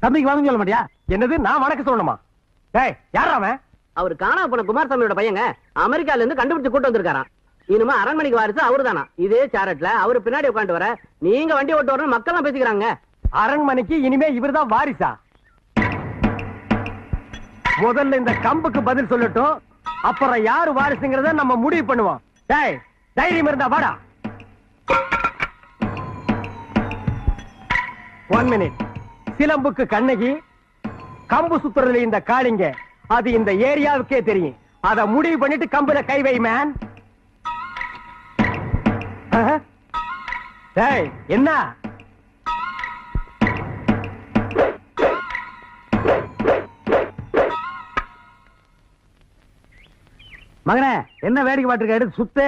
தம்பிக்கு வாங்க சொல்ல மாட்டியா? என்னது நான் வணக்கம் சொல்லணுமா? டேய் யாரா அவன்? அவர் காணா போன குமாரசாமியோட பையங்க அமெரிக்கால இருந்து கண்டுபிடிச்சு கூட்டு வந்திருக்காராம். இனிமே அரண்மனைக்கு வாரிசு அவருதானா? இதே சாரட்ல அவரு பின்னாடி உட்காந்து வர நீங்க வண்டி ஓட்டு வரணும் மக்கள் எல்லாம் பேசிக்கிறாங்க. அரண்மனைக்கு இனிமே இவர்தான் வாரிசா? முதல்ல இந்த கம்புக்கு பதில் சொல்லட்டும், அப்புறம் யாரு வாரிசுங்கிறத நம்ம முடிவு பண்ணுவோம். டேய் தைரியம் இருந்தா வாடா. 1 minute. சிலம்புக்கு கண்ணகி, கம்பு சுத்துறதுல இந்த காளிங்க, அது இந்த ஏரியாவுக்கே தெரியும். அத முடிவு பண்ணிட்டு கம்புல கை வை மேன். டேய் என்ன மகனே, என்ன வேடிக்கை பாட்டுருக்க? எடுத்து சுத்து.